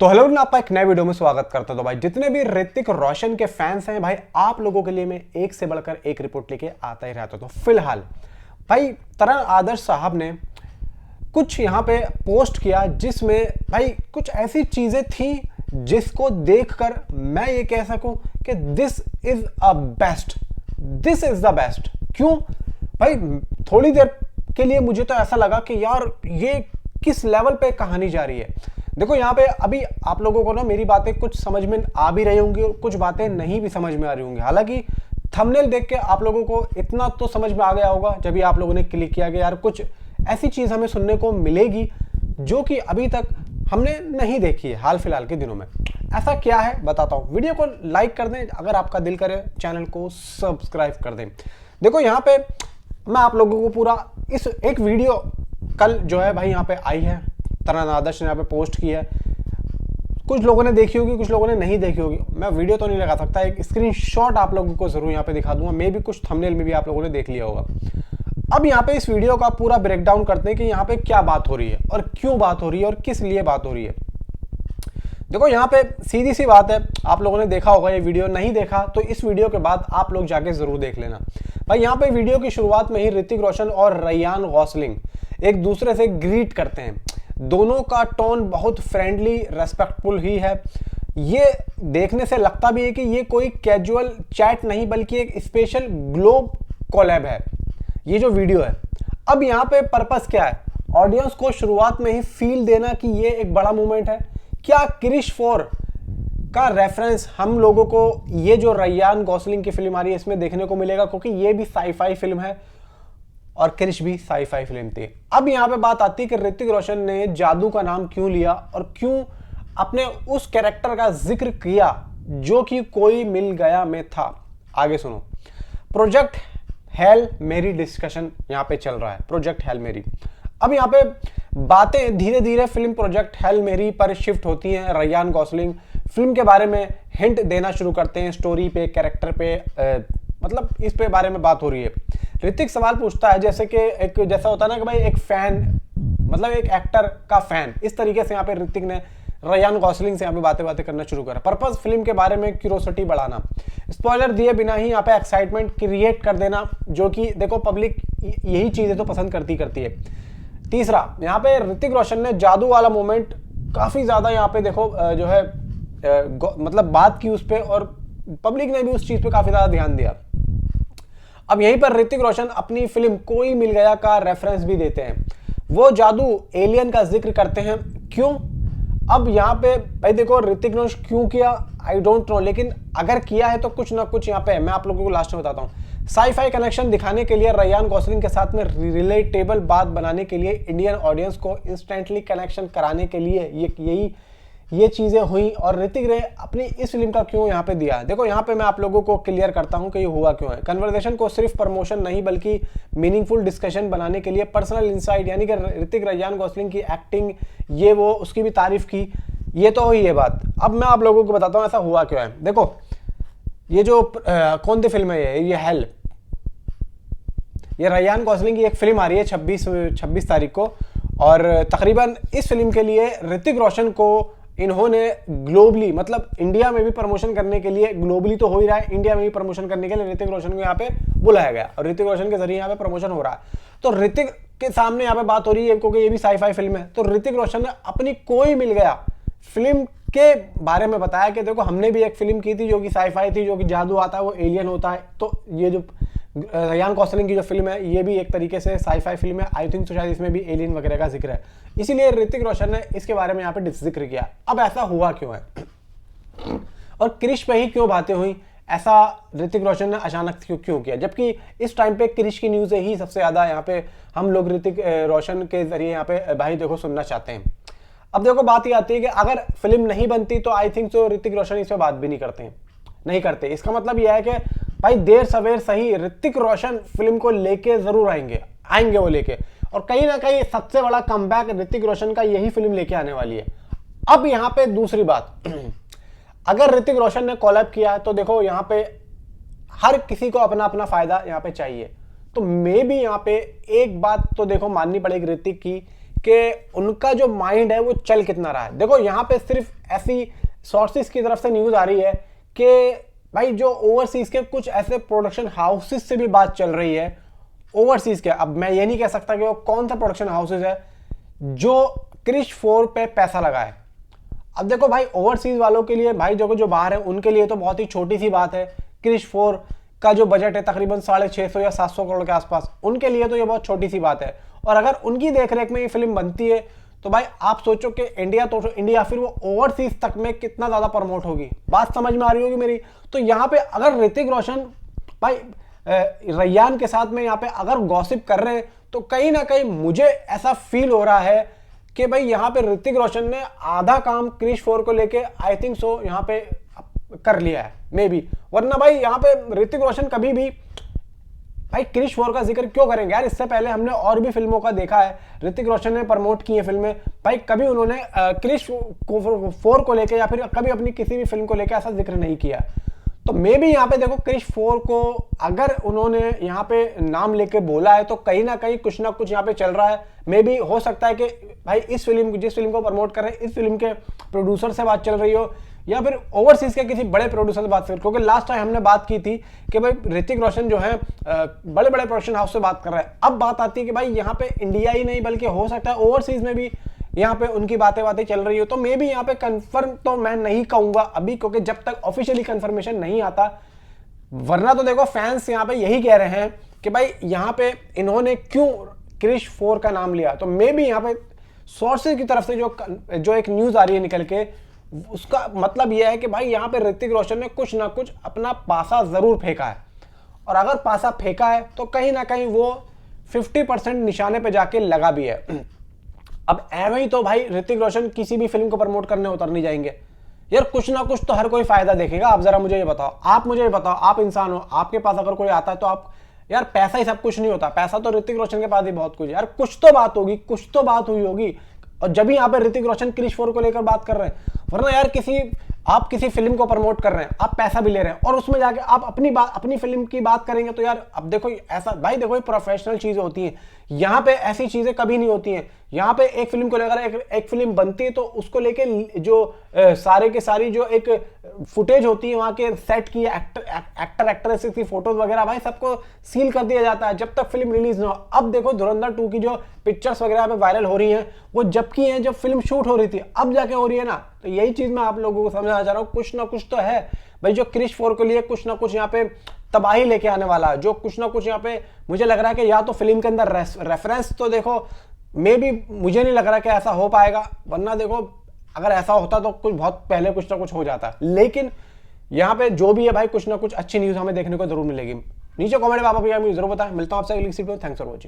तो हेलो ना, आपका एक नए वीडियो में स्वागत करता हूं। तो भाई जितने भी ऋतिक रोशन के फैंस हैं भाई, आप लोगों के लिए मैं एक से बढ़कर एक रिपोर्ट लेके आता ही रहता हूं। तो फिलहाल भाई तरण आदर्श साहब ने कुछ यहाँ पे पोस्ट किया जिसमें भाई कुछ ऐसी चीजें थी जिसको देखकर मैं ये कह सकूं कि this is a best, this is the best. क्यों भाई? थोड़ी देर के लिए मुझे तो ऐसा लगा कि यार ये किस लेवल पे कहानी जा रही है। देखो यहाँ पे अभी आप लोगों को ना मेरी बातें कुछ समझ में आ भी रही होंगी और कुछ बातें नहीं भी समझ में आ रही होंगी। हालांकि थंबनेल देख के आप लोगों को इतना तो समझ में आ गया होगा जब भी आप लोगों ने क्लिक किया कि यार कुछ ऐसी चीज हमें सुनने को मिलेगी जो कि अभी तक हमने नहीं देखी है हाल फिलहाल के दिनों में। ऐसा क्या है बताता हूं। वीडियो को लाइक कर दें, अगर आपका दिल करे चैनल को सब्सक्राइब कर दें। देखो यहाँ पे मैं आप लोगों को पूरा इस एक वीडियो कल जो है भाई यहाँ पे आई है, तरण आदर्श ने यहाँ पे पोस्ट की है। कुछ लोगों ने देखी होगी, कुछ लोगों ने नहीं देखी होगी। मैं वीडियो तो नहीं लगा सकता, एक स्क्रीनशॉट आप लोगों को जरूर यहाँ पे दिखा दूंगा। मे भी कुछ थंबनेल में भी आप लोगों ने देख लिया होगा। अब यहाँ पे इस वीडियो का पूरा ब्रेकडाउन करते हैं कि यहाँ पे क्या बात हो रही है और क्यों बात हो रही है और किस लिए बात हो रही है। देखो यहाँ पे सीधी सी बात है, आप लोगों ने देखा होगा ये वीडियो, नहीं देखा तो इस वीडियो के बाद आप लोग जाके जरूर देख लेना। भाई यहाँ पे वीडियो की शुरुआत में ही ऋतिक रोशन और रयान गॉसलिंग एक दूसरे से ग्रीट करते हैं। दोनों का टोन बहुत फ्रेंडली रेस्पेक्टफुल ही है। ये देखने से लगता भी है कि ये कोई कैजुअल चैट नहीं बल्कि एक स्पेशल ग्लोब कोलैब है ये जो वीडियो है। अब यहाँ पे पर्पस क्या है? ऑडियंस को शुरुआत में ही फील देना कि ये एक बड़ा मूवमेंट है। क्या क्रिश 4 का रेफरेंस हम लोगों को ये जो रयान गॉसलिंग की फिल्म आ रही है इसमें देखने को मिलेगा, क्योंकि ये भी साई-फाई फिल्म है और क्रिश भी साई-फाई फिल्म थी। अब यहाँ पे बात आती है कि ऋतिक रोशन ने जादू का नाम क्यों लिया और क्यों अपने उस कैरेक्टर का जिक्र किया जो कि कोई मिल गया में था। आगे सुनो। प्रोजेक्ट हेल मेरी डिस्कशन यहाँ पे चल रहा है, प्रोजेक्ट हेल मेरी। अब यहाँ पे बातें धीरे धीरे फिल्म प्रोजेक्ट हेल मेरी पर शिफ्ट होती हैं। रयान गॉसलिंग फिल्म के बारे में हिंट देना शुरू करते हैं, स्टोरी पे, कैरेक्टर पे, मतलब इस पे बारे में बात हो रही है। ऋतिक सवाल पूछता है जैसे कि एक जैसा होता है ना कि भाई एक फैन, मतलब एक एक्टर का फैन, इस तरीके से यहाँ पे ऋतिक ने रयान गॉसलिंग से यहाँ पे बातें करना शुरू करा। पर्पस फिल्म के बारे में क्यूरोसिटी बढ़ाना, स्पॉइलर दिए बिना ही यहाँ पे एक्साइटमेंट क्रिएट कर देना, जो कि देखो पब्लिक यही चीजें तो पसंद करती है। तीसरा, यहाँ पे ऋतिक रोशन ने जादू वाला मोमेंट काफी ज्यादा यहाँ पे देखो जो है मतलब बात की उस पे, और पब्लिक ने भी उस चीज पे काफी ज्यादा ध्यान दिया। अब यहीं पर ऋतिक रोशन अपनी फिल्म कोई मिल गया का रेफरेंस भी देते हैं। वो जादू एलियन का जिक्र करते हैं। क्यों? अब यहाँ पे भाई देखो ऋतिक ने क्यों किया आई डोंट नो, लेकिन अगर किया है तो कुछ ना कुछ यहाँ पे है। मैं आप लोगों को लास्ट में बताता हूँ। साई-फाई कनेक्शन दिखाने के लिए, रयान गॉसलिंग के साथ में रिलेटेबल बात बनाने के लिए, इंडियन ऑडियंस को इंस्टेंटली कनेक्शन कराने के लिए ये चीजें हुई। और ऋतिक ने अपनी इस फिल्म का क्यों यहाँ पे दिया, देखो यहाँ पे मैं आप लोगों को क्लियर करता हूँ कि ये हुआ क्यों है। कन्वर्सेशन को सिर्फ प्रमोशन नहीं बल्कि मीनिंगफुल डिस्कशन बनाने के लिए, पर्सनल इंसाइट, यानी कि ऋतिक रयान गॉसलिंग की एक्टिंग, ये वो उसकी भी तारीफ की, ये तो हुई है बात। अब मैं आप लोगों को बताता हूँ ऐसा हुआ क्यों है। देखो ये जो कौन सी फिल्म है ये हेल, ये रयान गॉसलिंग की एक फिल्म आ रही है 26 तारीख को, और तकरीबन इस फिल्म के लिए ऋतिक रोशन को इन्होंने ग्लोबली, मतलब इंडिया में भी प्रमोशन करने के लिए, ग्लोबली तो हो ही रहा है, इंडिया में भी प्रमोशन करने के लिए ऋतिक रोशन को यहाँ पे बुलाया गया और ऋतिक रोशन के जरिए यहाँ पे प्रमोशन हो रहा है। तो ऋतिक के सामने यहाँ पे बात हो रही है क्योंकि ये भी साई-फाई फिल्म है। तो ऋतिक रोशन ने अपनी कोई मिल गया फिल्म के बारे में बताया कि देखो हमने भी एक फिल्म की थी जो कि साई-फाई थी, जो कि जादू आता है, वो एलियन होता है। तो ये जो रयान गॉसलिंग की जो फिल्म है ये भी एक तरीके से साई-फाई फिल्म है। आई थिंक तो शायद इसमें भी एलियन वगैरह का जिक्र है, इसीलिए ऋतिक रोशन ने इसके बारे में यहाँ पे जिक्र किया। अब ऐसा हुआ क्यों है और क्रिश पे ही क्यों बातें हुई, ऐसा ऋतिक रोशन ने अचानक क्यों किया, जबकि इस टाइम पे क्रिश की न्यूज़ ही सबसे ज्यादा यहाँ पे हम लोग ऋतिक रोशन के जरिए यहाँ पे भाई देखो सुनना चाहते हैं। अब देखो बात ये आती है कि अगर फिल्म नहीं बनती तो आई थिंक तो ऋतिक रोशन इस पर बात भी नहीं करते। इसका मतलब यह है कि भाई देर सवेर सही ऋतिक रोशन फिल्म को लेके जरूर आएंगे वो लेके, और कहीं ना कहीं सबसे बड़ा कमबैक ऋतिक रोशन का यही फिल्म लेके आने वाली है। अब यहाँ पे दूसरी बात, अगर ऋतिक रोशन ने कोलैब किया है तो देखो यहाँ पे हर किसी को अपना अपना फायदा यहाँ पे चाहिए। तो मे भी यहाँ पे एक बात तो देखो माननी पड़ेगी ऋतिक की कि उनका जो माइंड है वो चल कितना रहा है। देखो यहाँ पे सिर्फ ऐसी सोर्सेस की तरफ से न्यूज आ रही है कि भाई जो ओवरसीज के कुछ ऐसे प्रोडक्शन हाउसेस से भी बात चल रही है ओवरसीज के। अब मैं ये नहीं कह सकता कि वो कौन सा प्रोडक्शन हाउसेस है जो क्रिश 4 पे पैसा लगाए। अब देखो भाई ओवरसीज वालों के लिए, भाई जो बाहर है उनके लिए तो बहुत ही छोटी सी बात है। क्रिश 4 का जो बजट है तकरीबन 650 या 700 करोड़ के आसपास, उनके लिए तो ये बहुत छोटी सी बात है। और अगर उनकी देखरेख में ये फिल्म बनती है तो भाई आप सोचो कि इंडिया फिर वो ओवरसीज तक में कितना ज्यादा प्रमोट होगी। बात समझ में आ रही होगी मेरी। तो यहाँ पे अगर ऋतिक रोशन भाई रैयान के साथ में यहाँ पे अगर गॉसिप कर रहे हैं तो कहीं ना कहीं मुझे ऐसा फील हो रहा है कि भाई यहाँ पे ऋतिक रोशन ने आधा काम क्रिश 4 को लेके आई थिंक सो यहाँ पे कर लिया है मे बी। वरना भाई यहाँ पे ऋतिक रोशन कभी भी भाई क्रिश 4 का जिक्र क्यों करेंगे यार। इससे पहले हमने और भी फिल्मों का देखा है, ऋतिक रोशन ने प्रमोट की है फिल्में, भाई कभी उन्होंने क्रिश 4 को लेके या फिर कभी अपनी किसी भी फिल्म को लेके ऐसा जिक्र नहीं किया। तो मे भी यहाँ पे देखो क्रिश 4 को अगर उन्होंने यहाँ पे नाम लेके बोला है तो कहीं ना कहीं कुछ ना कुछ यहाँ पे चल रहा है। मे भी हो सकता है कि भाई इस फिल्म जिस फिल्म को प्रमोट कर रहे हैं इस फिल्म के प्रोड्यूसर से बात चल रही हो या फिर ओवरसीज के किसी बड़े प्रोड्यूसर से बात कर। क्योंकि लास्ट टाइम हमने बात की थी कि भाई ऋतिक रोशन जो है बड़े बड़े प्रोडक्शन हाउस से बात कर रहा है। अब बात आती है कि भाई यहाँ पे इंडिया ही नहीं बल्कि हो सकता है ओवरसीज में भी यहाँ पे उनकी बातें चल रही हो। तो मे भी यहाँ पे कंफर्म तो मैं नहीं कहूंगा अभी, क्योंकि जब तक ऑफिशियली कंफर्मेशन नहीं आता। वरना तो देखो फैंस यहाँ पे यही कह रहे हैं कि भाई यहाँ पे इन्होंने क्यों क्रिश 4 का नाम लिया। तो मे भी यहाँ पे सोर्सेज की तरफ से जो एक न्यूज आ रही है निकल के, उसका मतलब यह है कि भाई यहाँ पे ऋतिक रोशन ने कुछ ना कुछ अपना पासा जरूर फेंका है। और अगर पासा फेंका है तो कहीं ना कहीं वो 50% निशाने पे जाके लगा भी है। अब ऐਵੇਂ ही तो भाई ऋतिक रोशन किसी भी फिल्म को प्रमोट करने उतर नहीं जाएंगे यार, कुछ ना कुछ तो हर कोई फायदा देखेगा। आप जरा मुझे ये बताओ, आप मुझे ये बताओ, आप इंसान हो, आपके पास अगर कोई आता है तो आप यार पैसा ही सब कुछ नहीं होता। पैसा तो ऋतिक रोशन के पास ही बहुत कुछ यार, कुछ तो बात होगी, कुछ तो बात हुई होगी। और जब भी यहाँ पे ऋतिक रोशन क्रिश 4 को लेकर बात कर रहे हैं, वरना यार आप किसी फिल्म को प्रमोट कर रहे हैं, आप पैसा भी ले रहे हैं और उसमें जाके आप अपनी फिल्म की बात करेंगे तो यार अब देखो ऐसा भाई देखो ये प्रोफेशनल चीजें होती हैं। यहाँ पे ऐसी चीजें कभी नहीं होती हैं। यहाँ पे एक फिल्म को लेकर एक फिल्म बनती है तो उसको लेके जो सारे के सारी जो एक फुटेज होती है वहां के सेट की एक्टर एक्ट्रेस की फोटोज वगैरह भाई सबको सील कर दिया जाता है जब तक फिल्म रिलीज ना हो। अब देखो धुरंधर 2 की जो पिक्चर्स वगैरह पे वायरल हो रही हैं वो जबकि हैं जब फिल्म शूट हो रही थी, अब जाके हो रही है ना। तो यही चीज मैं आप लोगों को समझाना चाह रहा हूँ, कुछ ना कुछ तो है भाई जो क्रिश 4 के लिए कुछ ना कुछ यहाँ पे तबाही लेके आने वाला है। जो कुछ ना कुछ यहाँ पे मुझे लग रहा है कि या तो फिल्म के अंदर रेफरेंस तो देखो मे भी मुझे नहीं लग रहा कि ऐसा हो पाएगा। वरना देखो अगर ऐसा होता तो कुछ बहुत पहले कुछ ना कुछ हो जाता। लेकिन यहाँ पे जो भी है भाई कुछ ना कुछ अच्छी न्यूज हमें देखने को जरूर मिलेगी। नीचे कमेंट में आप जरूर बताएं। मिलता हूं आपसे अगली वीडियो में। Thanks for watching.